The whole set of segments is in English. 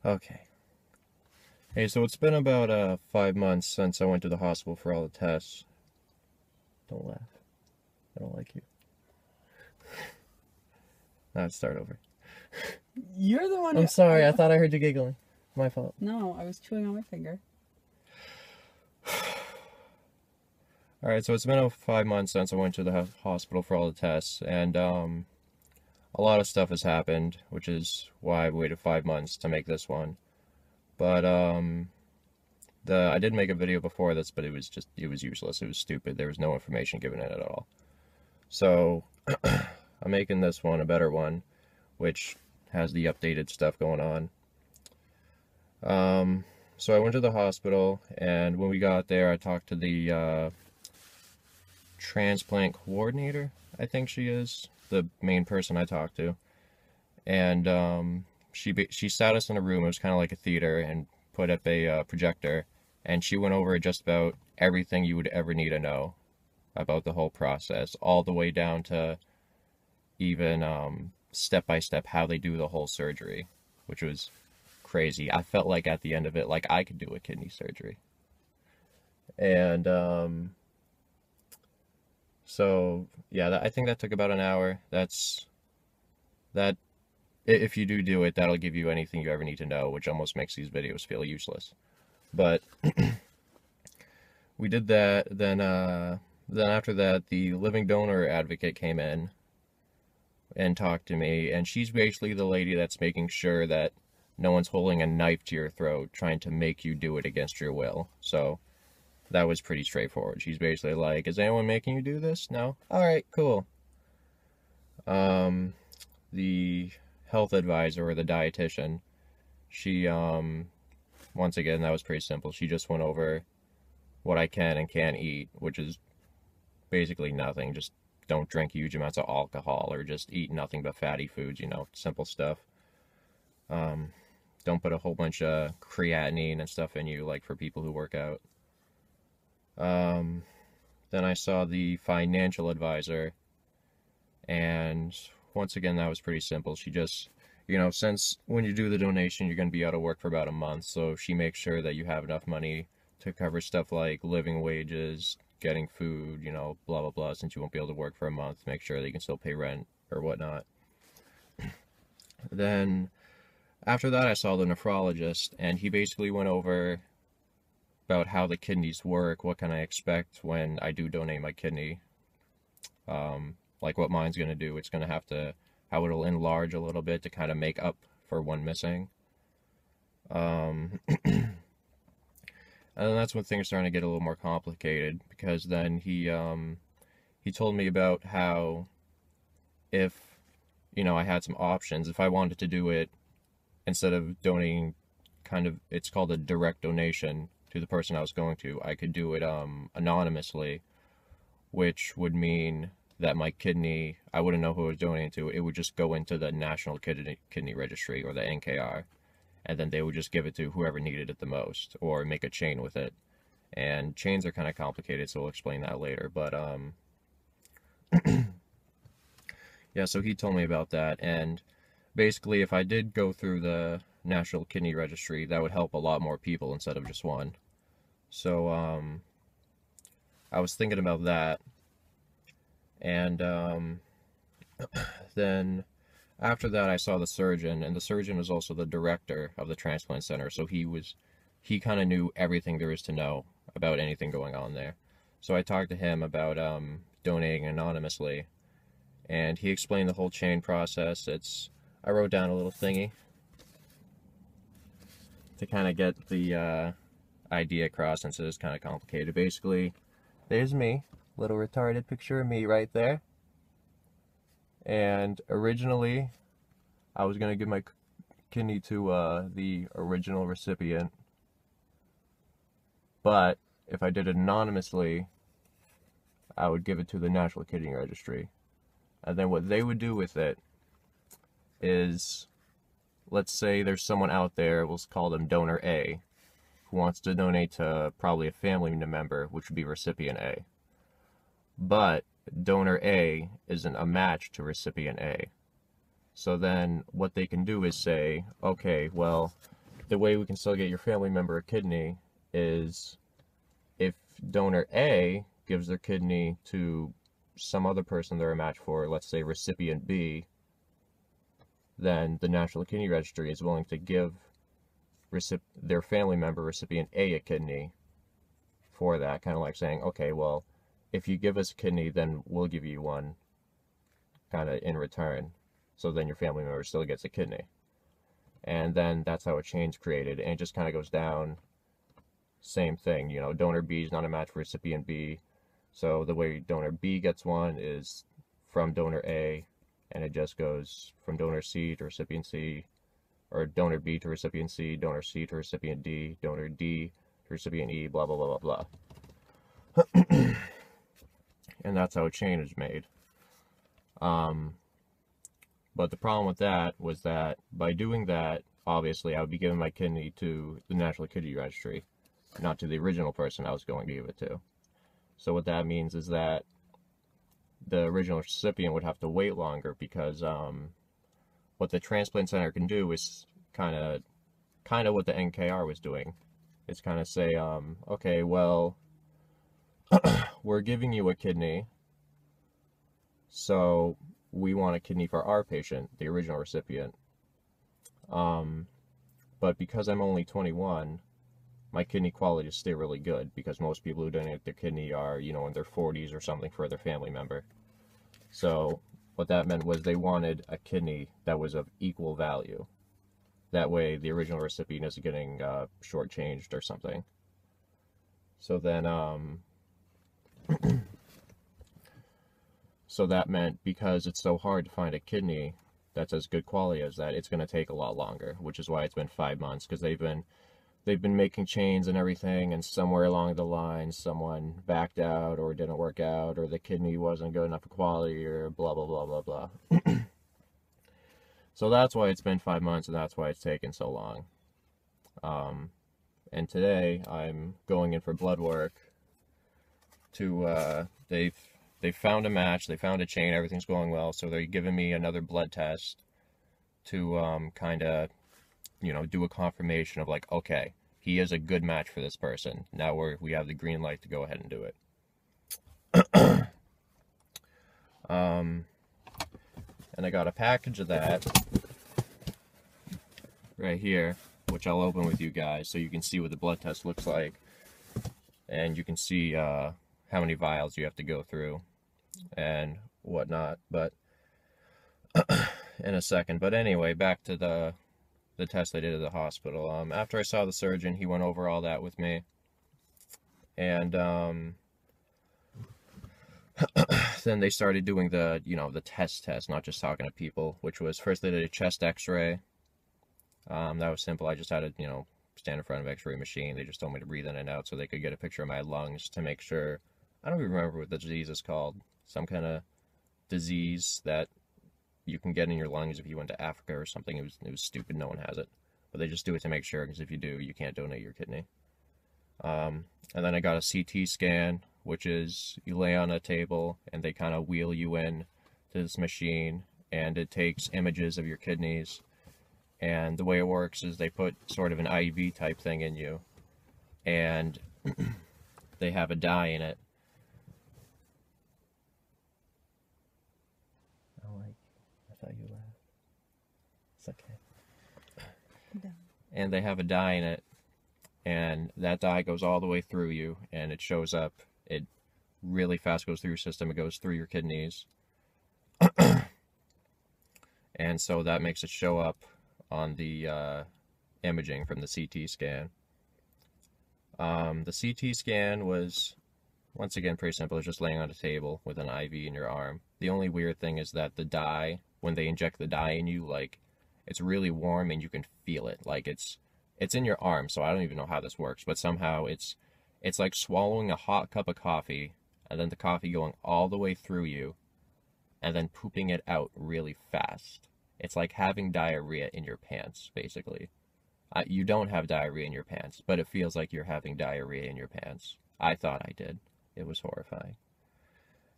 Okay. Hey, so it's been about 5 months since I went to the hospital for all the tests. Don't laugh. I don't like you. Let's start over. You're the one I'm sorry, I thought I heard you giggling. My fault. No, I was chewing on my finger. Alright, so it's been 5 months since I went to the hospital for all the tests, and a lot of stuff has happened, which is why I waited 5 months to make this one. But I did make a video before this, but it was useless. It was stupid. There was no information given in it at all. So I'm making this one a better one, which has the updated stuff going on. So I went to the hospital, and when we got there, I talked to the transplant coordinator, I think she is, the main person I talked to. And she sat us in a room. It was kind of like a theater, and put up a projector, and she went over just about everything you would ever need to know about the whole process, all the way down to even step by step how they do the whole surgery, which was crazy. I felt like at the end of it, like I could do a kidney surgery. And so yeah, I think that took about an hour. That if you do it, that'll give you anything you ever need to know, which almost makes these videos feel useless. But we did that. Then after that, the living donor advocate came in and talked to me, and she's basically the lady that's making sure that no one's holding a knife to your throat trying to make you do it against your will. So that was pretty straightforward. She's basically like, is anyone making you do this? No? Alright, cool. The health advisor, or the dietitian, she, once again, that was pretty simple. She just went over what I can and can't eat, which is basically nothing. Just don't drink huge amounts of alcohol, or just eat nothing but fatty foods, simple stuff. Don't put a whole bunch of creatinine and stuff in you, like for people who work out. Then I saw the financial advisor, and once again, that was pretty simple. She just, since when you do the donation, you're going to be out of work for about a month, so she makes sure that you have enough money to cover stuff like living wages, getting food, blah, blah, blah, since you won't be able to work for a month, make sure that you can still pay rent or whatnot. Then, after that, I saw the nephrologist, and he basically went over about how the kidneys work, what can I expect when I do donate my kidney, like what mine's going to do. It's going to have to, how it'll enlarge a little bit to kind of make up for one missing. And then that's when things are starting to get a little more complicated, because then he told me about how if, I had some options, if I wanted to do it, instead of donating it's called a direct donation to the person I was going to, I could do it anonymously, which would mean that my kidney, I wouldn't know who I was donating to. It would just go into the National Kidney Registry, or the NKR, and then they would just give it to whoever needed it the most, or make a chain with it. And chains are kind of complicated, so we'll explain that later. But yeah, so he told me about that, and basically if I did go through the National Kidney Registry, that would help a lot more people instead of just one. So I was thinking about that. And then after that, I saw the surgeon, and the surgeon was also the director of the transplant center, so he kind of knew everything there is to know about anything going on there. So I talked to him about donating anonymously, and he explained the whole chain process. I wrote down a little thingy to kind of get the idea across, since it is kind of complicated. Basically, there's me, little retarded picture of me right there. And originally, I was going to give my kidney to the original recipient, but if I did it anonymously, I would give it to the National Kidney Registry. And then what they would do with it is, let's say there's someone out there, we'll call them donor A, who wants to donate to probably a family member, which would be recipient A. But donor A isn't a match to recipient A. So then what they can do is say, okay, well, the way we can still get your family member a kidney is if donor A gives their kidney to some other person they're a match for, let's say recipient B, then the National Kidney Registry is willing to give their family member, recipient A, a kidney for that. Kind of like saying, okay, well, if you give us a kidney, then we'll give you one, kind of in return. So then your family member still gets a kidney. And then that's how a chain's created, and it just kind of goes down. Same thing, you know, donor B is not a match for recipient B. So the way donor B gets one is from donor A, and it just goes from donor C to recipient C, or donor B to recipient C, donor C to recipient D, donor D to recipient E, blah, blah, blah, blah, blah. And that's how a chain is made. But the problem with that was that by doing that, obviously I would be giving my kidney to the National Kidney Registry, not to the original person I was going to give it to. So what that means is that the original recipient would have to wait longer, because what the transplant center can do is kind of what the NKR was doing. It's kind of say, okay, well, we're giving you a kidney, so we want a kidney for our patient, the original recipient. But because I'm only 21, my kidney quality is still really good, because most people who donate their kidney are, you know, in their 40s or something for their family member. So what that meant was they wanted a kidney that was of equal value. That way the original recipient isn't getting shortchanged or something. So then, so that meant because it's so hard to find a kidney that's as good quality as that, it's going to take a lot longer, which is why it's been 5 months, because they've been making chains and everything, and somewhere along the line someone backed out or didn't work out, or the kidney wasn't good enough for quality, or blah blah blah blah blah. So that's why it's been 5 months, and that's why it's taken so long. And today I'm going in for blood work to they've found a match, they found a chain, everything's going well, so they're giving me another blood test to kind of, you know, do a confirmation of like, okay, he is a good match for this person. Now we have the green light to go ahead and do it. And I got a package of that right here, which I'll open with you guys so you can see what the blood test looks like, and you can see how many vials you have to go through and whatnot, but in a second. But anyway, back to the test I did at the hospital. After I saw the surgeon, he went over all that with me, and then they started doing the, you know, the test, not just talking to people, which was, first they did a chest x-ray. That was simple. I just had to, you know, stand in front of an x-ray machine. They just told me to breathe in and out so they could get a picture of my lungs to make sure. I don't even remember what the disease is called. Some kind of disease that you can get in your lungs if you went to Africa or something. It was stupid. No one has it, but they just do it to make sure, because if you do, you can't donate your kidney. And then I got a CT scan, which is you lay on a table and they kind of wheel you in to this machine, and it takes images of your kidneys. And the way it works is they put sort of an IV type thing in you, and they have a dye in it. I thought you laughed. It's okay. And they have a dye in it, and that dye goes all the way through you, and it shows up. It really fast goes through your system. It goes through your kidneys. And so that makes it show up on the imaging from the CT scan. The CT scan was, once again, pretty simple. It's just laying on a table with an IV in your arm. The only weird thing is that the dye, when they inject the dye in you, like, it's really warm and you can feel it. Like, it's in your arm, so I don't even know how this works, but somehow it's like swallowing a hot cup of coffee, and then the coffee going all the way through you, and then pooping it out really fast. It's like having diarrhea in your pants, basically. You don't have diarrhea in your pants, but it feels like you're having diarrhea in your pants. I thought I did. It was horrifying.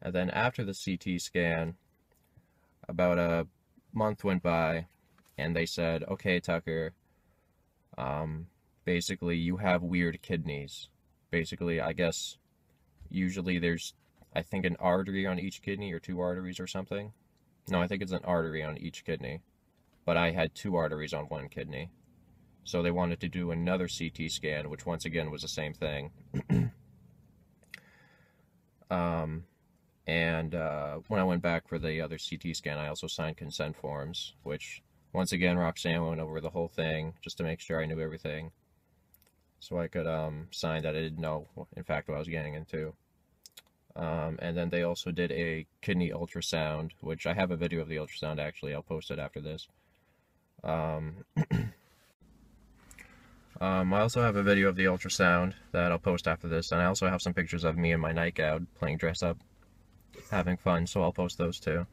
And then after the CT scan, about a month went by, and they said, okay, Tucker, Basically you have weird kidneys. Basically, I guess usually there's, I think, an artery on each kidney or two arteries or something. No, I think it's an artery on each kidney, but I had two arteries on one kidney. So they wanted to do another CT scan, which once again was the same thing. When I went back for the other CT scan, I also signed consent forms, which once again Roxanne went over the whole thing just to make sure I knew everything, so I could sign that I didn't know, in fact, what I was getting into. And then they also did a kidney ultrasound, which I have a video of the ultrasound actually. I'll post it after this. I also have a video of the ultrasound that I'll post after this, and I also have some pictures of me and my nightgown playing dress up, having fun, so I'll post those too.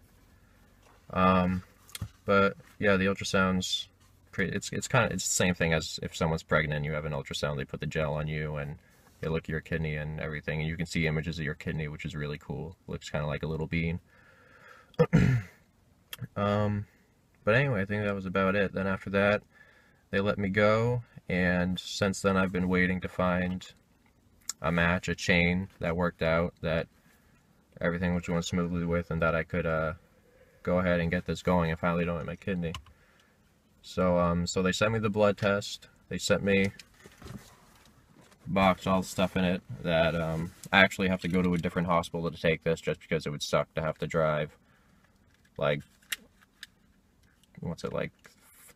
But yeah, the ultrasound's pretty, it's the same thing as if someone's pregnant, you have an ultrasound, they put the gel on you and they look at your kidney and everything, and you can see images of your kidney, which is really cool. Looks kind of like a little bean. But anyway, I think that was about it. Then after that, they let me go, and since then I've been waiting to find a match, a chain that worked out, that everything was going smoothly with, and that I could go ahead and get this going and finally donate my kidney. So so they sent me the blood test. They sent me a box, all the stuff in it, that I actually have to go to a different hospital to take this, just because it would suck to have to drive, like, what's it, like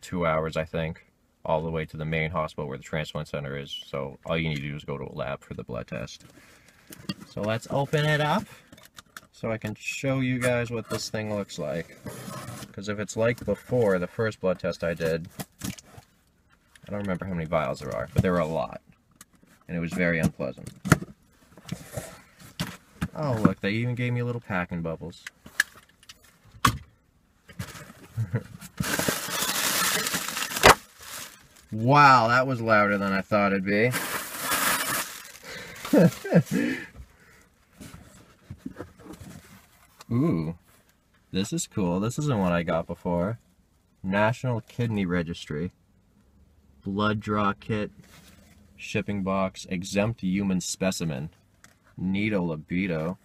2 hours, I think, all the way to the main hospital where the transplant center is. So all you need to do is go to a lab for the blood test. So let's open it up so I can show you guys what this thing looks like. Because if it's like before, the first blood test I did, I don't remember how many vials there are, but there were a lot. And it was very unpleasant. Oh look, they even gave me little packing bubbles. Wow, that was louder than I thought it'd be. Ooh, this is cool. This isn't what I got before. National Kidney Registry. Blood draw kit. Shipping box. Exempt human specimen. Needle libido.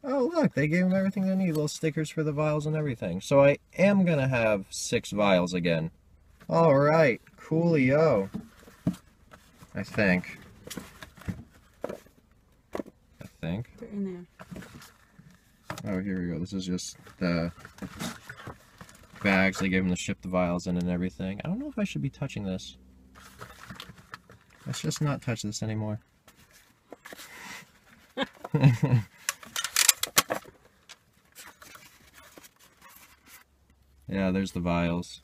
Oh look, they gave them everything they need. Little stickers for the vials and everything. So I am gonna have 6 vials again. Alright, coolio. I think. They're in there. Oh, here we go. This is just the bags they gave them to ship the vials in and everything. I don't know if I should be touching this. Let's just not touch this anymore. Yeah, there's the vials.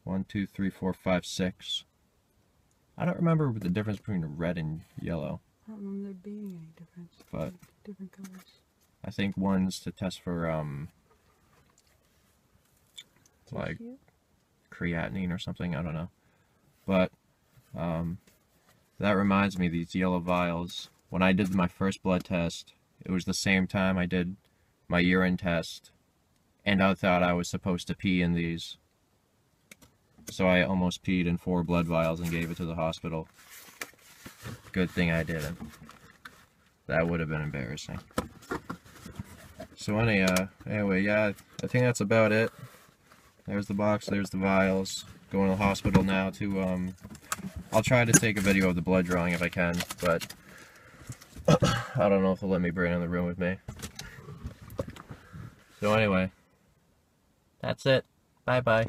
1, 2, 3, 4, 5, 6. I don't remember the difference between red and yellow. I don't remember there being any difference. But like different colors. I think one's to test for like creatinine or something, I don't know. But that reminds me, these yellow vials, when I did my first blood test, it was the same time I did my urine test, and I thought I was supposed to pee in these. So I almost peed in 4 blood vials and gave it to the hospital. Good thing I didn't. That would have been embarrassing. So anyway, yeah, I think that's about it. There's the box, there's the vials. Going to the hospital now to, I'll try to take a video of the blood drawing if I can, but I don't know if they'll let me bring it in the room with me. So anyway, that's it. Bye-bye.